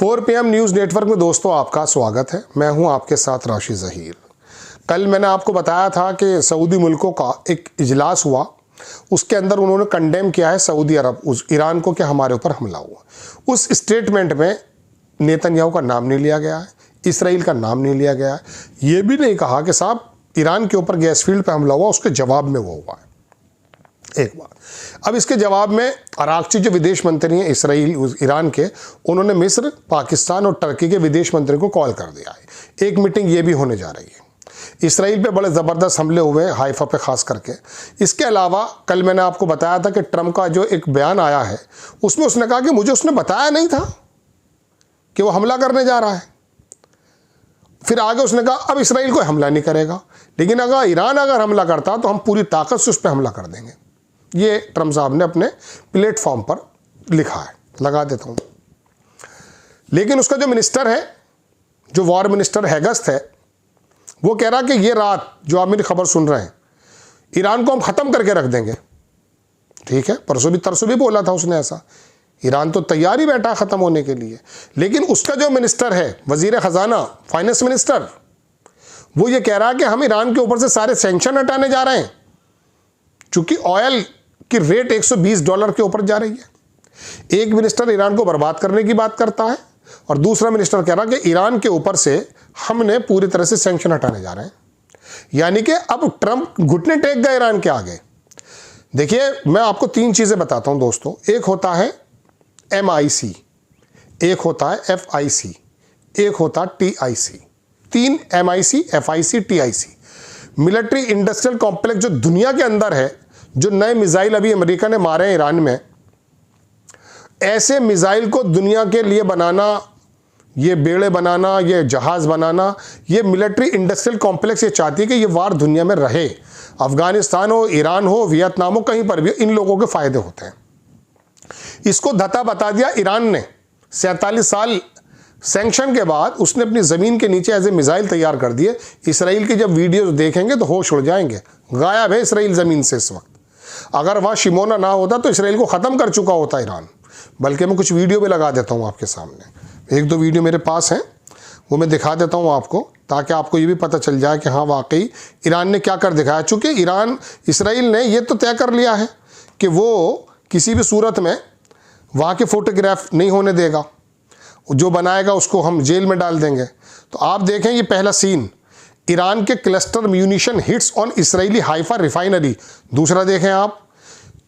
4 PM news network में दोस्तों आपका स्वागत है। मैं हूं आपके साथ राशि ज़हीर। कल मैंने आपको बताया था कि सऊदी मुल्कों का एक इजलास हुआ, उसके अंदर उन्होंने कंडेम किया है सऊदी अरब उस ईरान को कि हमारे ऊपर हमला हुआ। उस स्टेटमेंट में नेतन्याहू का नाम नहीं लिया गया है, इसराइल का नाम नहीं लिया गया है, ये भी नहीं कहा कि साहब ईरान के ऊपर गैस फील्ड पर हमला हुआ, उसके जवाब में वो हुआ है। एक बात। अब इसके जवाब में अरागची जो विदेश मंत्री हैं इसराइल ईरान के, उन्होंने मिस्र, पाकिस्तान और टर्की के विदेश मंत्री को कॉल कर दिया है। एक मीटिंग ये भी होने जा रही है। इसराइल पे बड़े ज़बरदस्त हमले हुए हैं, हाइफा पे खास करके। इसके अलावा कल मैंने आपको बताया था कि ट्रंप का जो एक बयान आया है, उसमें उसने कहा कि मुझे उसने बताया नहीं था कि वो हमला करने जा रहा है। फिर आगे उसने कहा अब इसराइल कोई हमला नहीं करेगा, लेकिन अगर ईरान हमला करता तो हम पूरी ताकत से उस पर हमला कर देंगे। ये ट्रंप साहब ने अपने प्लेटफॉर्म पर लिखा है, लगा देता हूँ। लेकिन उसका जो मिनिस्टर है, जो वॉर मिनिस्टर हैगस्त है, वो कह रहा कि ये रात जो आप मेरी खबर सुन रहे हैं, ईरान को हम ख़त्म करके रख देंगे। ठीक है, परसों भी तरसों भी बोला था उसने ऐसा। ईरान तो तैयार ही बैठा ख़त्म होने के लिए। लेकिन उसका जो मिनिस्टर है, वजीर ख़जाना, फाइनेंस मिनिस्टर, वो ये कह रहा है कि हम ईरान के ऊपर से सारे सैंक्शन हटाने जा रहे हैं, चूंकि ऑयल की रेट $120 के ऊपर जा रही है। एक मिनिस्टर ईरान को बर्बाद करने की बात करता है और दूसरा मिनिस्टर कह रहा है कि ईरान के ऊपर से हमने पूरी तरह से सैंक्शन हटाने जा रहे हैं। यानी कि अब ट्रंप घुटने टेक गए ईरान के आगे। देखिए, मैं आपको 3 चीज़ें बताता हूं दोस्तों। एक होता है MIC, एक होता है FIC, एक होता है TIC। 3 MIC, FIC, TIC military industrial complex जो दुनिया के अंदर है। जो नए मिसाइल अभी अमेरिका ने मारे हैं ईरान में, ऐसे मिसाइल को दुनिया के लिए बनाना, ये बेड़े बनाना, ये जहाज बनाना, ये मिलिट्री इंडस्ट्रियल कॉम्प्लेक्स ये चाहती है कि ये वार दुनिया में रहे। अफगानिस्तान हो, ईरान हो, वियतनाम हो, कहीं पर भी इन लोगों के फायदे होते हैं। इसको धता बता दिया ईरान ने। 47 साल सैंक्शन के बाद उसने अपनी ज़मीन के नीचे ऐसे मिसाइल तैयार कर दिए। इसराइल की जब वीडियोस देखेंगे तो होश उड़ जाएंगे। गायब है इसराइल ज़मीन से इस वक्त। अगर वहाँ शिमोना ना होता तो इसराइल को ख़त्म कर चुका होता ईरान। बल्कि मैं कुछ वीडियो भी लगा देता हूँ आपके सामने। 1-2 वीडियो मेरे पास हैं, वो मैं दिखा देता हूँ आपको, ताकि आपको ये भी पता चल जाए कि हाँ वाकई ईरान ने क्या कर दिखाया। चूँकि इसराइल ने ये तो तय कर लिया है कि वो किसी भी सूरत में वहाँ के फोटोग्राफ नहीं होने देगा, जो बनाएगा उसको हम जेल में डाल देंगे। तो आप देखें ये पहला सीन, ईरान के cluster munition hits on Israeli Haifa refinery. दूसरा देखें आप,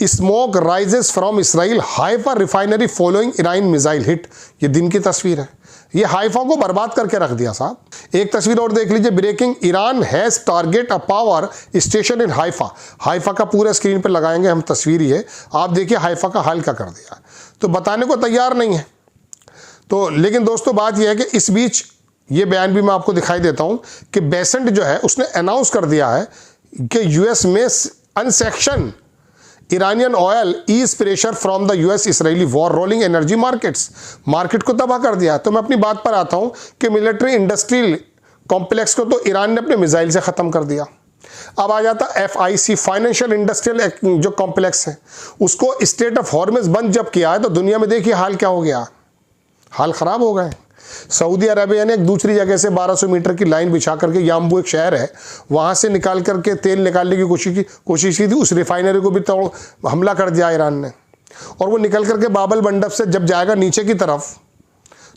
smoke rises from Israel Haifa refinery following Iran missile hit. ये दिन की तस्वीर है। ये हाइफा को बर्बाद करके रख दिया साहब। एक तस्वीर और देख लीजिए, breaking, Iran has target a power station in Haifa. Haifa का पूरा स्क्रीन पर लगाएंगे हम तस्वीर। ये आप देखिए हाइफा का हाल क्या कर दिया। तो बताने को तैयार नहीं है। तो लेकिन दोस्तों बात यह है कि इस बीच ये बयान भी मैं आपको दिखाई देता हूं कि बेसेंट जो है उसने अनाउंस कर दिया है कि यूएस में unsanctioned Iranian oil ease pressure from the US Israeli war rolling energy market को तबाह कर दिया। तो मैं अपनी बात पर आता हूं कि मिलिट्री इंडस्ट्रियल कॉम्प्लेक्स को तो ईरान ने अपने मिसाइल से ख़त्म कर दिया। अब आ जाता FIC, फाइनेंशियल इंडस्ट्रियल जो कॉम्प्लेक्स है, उसको स्टेट ऑफ हॉर्मुज़ बंद जब किया है तो दुनिया में देखिए हाल क्या हो गया। हाल ख़राब हो गए। सऊदी अरबिया ने एक दूसरी जगह से 1200 मीटर की लाइन बिछा करके, याम्बू एक शहर है, वहाँ से निकाल करके तेल निकालने की कोशिश की थी। उस रिफाइनरी को भी तो हमला कर दिया ईरान ने। और वो निकल करके बाबल मंडप से जब जाएगा नीचे की तरफ,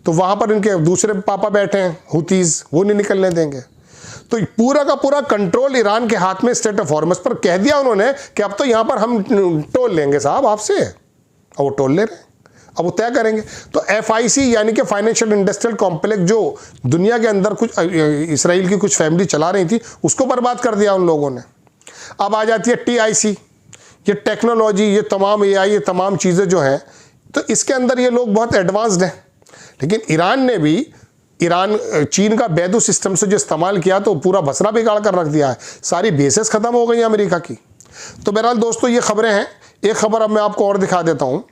तो वहाँ पर इनके दूसरे पापा बैठे हैं हुतीज़, वो नहीं निकलने देंगे। तो पूरा का पूरा कंट्रोल ईरान के हाथ में स्टेट ऑफ हॉर्मुज़ पर। कह दिया उन्होंने कि अब तो यहाँ पर हम टोल लेंगे साहब आपसे, और वो टोल ले रहे हैं। अब वो तय करेंगे। तो FIC यानी कि फाइनेंशियल इंडस्ट्रियल कॉम्प्लेक्स जो दुनिया के अंदर कुछ इसराइल की कुछ फैमिली चला रही थी, उसको बर्बाद कर दिया उन लोगों ने। अब आ जाती है TIC, ये टेक्नोलॉजी, ये तमाम AI, ये तमाम चीज़ें जो हैं, तो इसके अंदर ये लोग बहुत एडवांस्ड हैं। लेकिन ईरान ने भी चीन का बैदू सिस्टम से जो इस्तेमाल किया तो पूरा बसरा बिगाड़ कर रख दिया है। सारी बेसेस ख़त्म हो गई अमेरिका की। तो बहरहाल दोस्तों ये खबरें हैं। एक खबर अब मैं आपको और दिखा देता हूँ।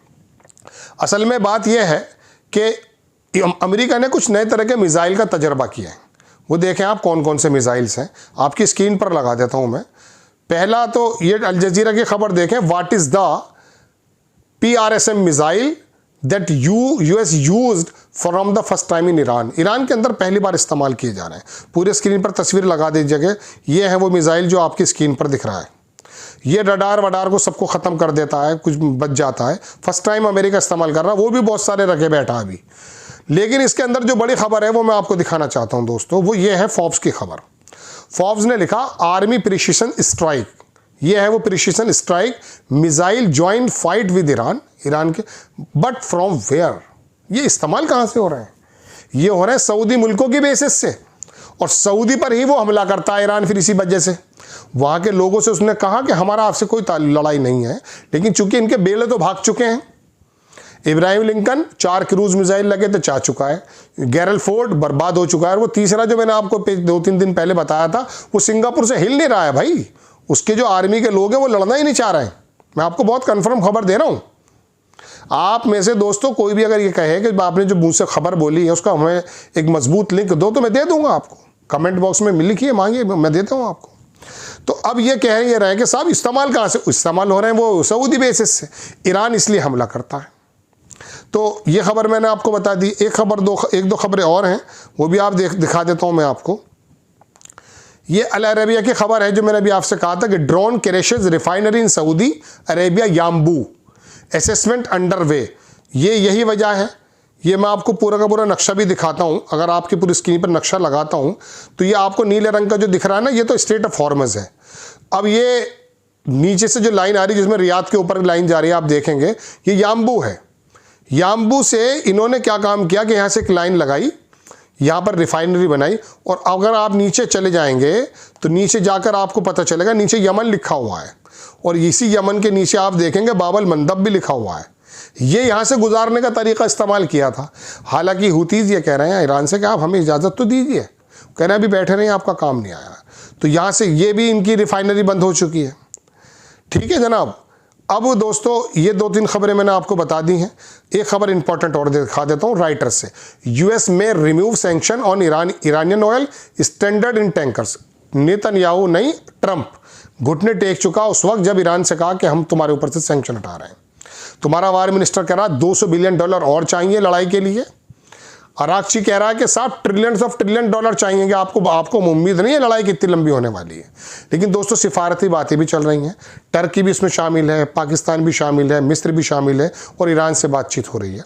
असल में बात यह है कि अमेरिका ने कुछ नए तरह के मिसाइल का तजर्बा किया है। वो देखें आप कौन कौन से मिसाइल्स हैं, आपकी स्क्रीन पर लगा देता हूं मैं। पहला तो ये अल जजीरा की खबर देखें, what is the PRSM missile that US used from the first time in Iran. Iran के अंदर पहली बार इस्तेमाल किए जा रहे हैं। पूरे स्क्रीन पर तस्वीर लगा दीजिएगा। ये है वो मिसाइल जो आपकी स्क्रीन पर दिख रहा है। ये रडार वडार को सबको ख़त्म कर देता है, कुछ बच जाता है। फर्स्ट टाइम अमेरिका इस्तेमाल कर रहा है, वो भी बहुत सारे रखे बैठा अभी। लेकिन इसके अंदर जो बड़ी खबर है वो मैं आपको दिखाना चाहता हूं दोस्तों, वो ये है फोर्ब्स की खबर। फोर्ब्स ने लिखा आर्मी प्रिसीशन स्ट्राइक, ये है वो precision strike missile joint fight with Iran, Iran के, बट फ्रॉम वेयर। ये इस्तेमाल कहाँ से हो रहे हैं? ये हो रहे हैं सऊदी मुल्कों की बेसिस से, और सऊदी पर ही वो हमला करता है ईरान। फिर इसी वजह से वहाँ के लोगों से उसने कहा कि हमारा आपसे कोई लड़ाई नहीं है, लेकिन चूंकि इनके बेले तो भाग चुके हैं। इब्राहिम लिंकन 4 क्रूज मिसाइल लगे तो जा चुका है। गैरल फोर्ड बर्बाद हो चुका है। और वो तीसरा जो मैंने आपको 2-3 दिन पहले बताया था, वो सिंगापुर से हिल नहीं रहा है भाई। उसके जो आर्मी के लोग हैं वो लड़ना ही नहीं चाह रहे हैं। मैं आपको बहुत कंफर्म खबर दे रहा हूँ। आप में से दोस्तों कोई भी अगर ये कहे कि आपने जो मुझसे खबर बोली है उसका हमें एक मजबूत लिंक दो, तो मैं दे दूंगा आपको। कमेंट बॉक्स में लिखिए, मांगिए, मैं देता हूँ आपको। तो अब ये कह रहे हैं कि साहब इस्तेमाल कहाँ से? इस्तेमाल हो रहे हैं वो सऊदी बेसिस से। ईरान इसलिए हमला करता है। तो ये खबर मैंने आपको बता दी। एक दो खबरें और हैं, वो भी आप दिखा देता हूँ मैं आपको। ये अल अरेबिया की खबर है जो मैंने अभी आपसे कहा था कि drone crashes refinery in Saudi Arabia Yanbu, assessment underway. ये यही वजह है। ये मैं आपको पूरा का पूरा नक्शा भी दिखाता हूँ। अगर आपकी पूरी स्क्रीन पर नक्शा लगाता हूँ तो ये आपको नीले रंग का जो दिख रहा है ना, ये तो स्ट्रेट ऑफ हॉर्मज है। अब ये नीचे से जो लाइन आ रही है जिसमें रियाद के ऊपर लाइन जा रही है, आप देखेंगे ये याम्बू है। याम्बू से इन्होंने क्या काम किया कि यहाँ से एक लाइन लगाई, यहाँ पर रिफाइनरी बनाई, और अगर आप नीचे चले जाएंगे तो नीचे जाकर आपको पता चलेगा नीचे यमन लिखा हुआ है, और इसी यमन के नीचे आप देखेंगे बाबल मंदब भी लिखा हुआ है। ये यहाँ से गुजारने का तरीका इस्तेमाल किया था। हालांकि हुतीज ये कह रहे हैं ईरान से कि आप हमें इजाज़त तो दीजिए, कह रहे हैं अभी बैठे रहे, आपका काम नहीं आया। तो यहाँ से ये भी इनकी रिफाइनरी बंद हो चुकी है। ठीक है जनाब। अब दोस्तों ये 2-3 खबरें मैंने आपको बता दी हैं। एक खबर इंपॉर्टेंट और दिखा देता हूँ राइटर्स से। यूएस में remove sanction on Iranian oil standard in tankers. Netanyahu नहीं, ट्रंप घुटने टेक चुका उस वक्त जब ईरान से कहा कि हम तुम्हारे ऊपर से सैंक्शन हटा रहे हैं। तुम्हारा वार मिनिस्टर कह रहा है $200 बिलियन और चाहिए लड़ाई के लिए। अराक्ची कह रहा है कि $7 ट्रिलियन चाहिए। आपको उम्मीद नहीं है लड़ाई कितनी लंबी होने वाली है। लेकिन दोस्तों सिफारती बातें भी चल रही हैं। टर्की भी इसमें शामिल है, पाकिस्तान भी शामिल है, मिस्र भी शामिल है, और ईरान से बातचीत हो रही है।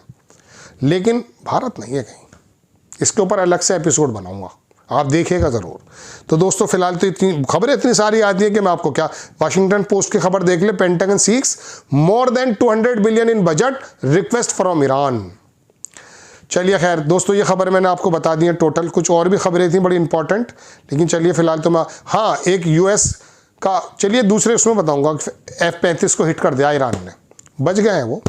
लेकिन भारत नहीं है कहीं। इसके ऊपर अलग से एपिसोड बनाऊंगा, आप देखिएगा ज़रूर। तो दोस्तों फिलहाल तो इतनी खबरें इतनी सारी आती है कि मैं आपको क्या, वाशिंगटन पोस्ट की खबर देख ले, Pentagon seeks more than $200 billion in budget request from Iran. चलिए खैर दोस्तों, ये खबर मैंने आपको बता दी है टोटल। कुछ और भी खबरें थी बड़ी इंपॉर्टेंट, लेकिन चलिए फिलहाल तो मैं, हाँ एक यूएस का, चलिए दूसरे उसमें बताऊंगा। F-35 को हिट कर दिया ईरान ने, बच गए हैं वो।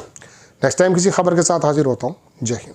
नेक्स्ट टाइम किसी खबर के साथ हाजिर होता हूँ। जय हिंद।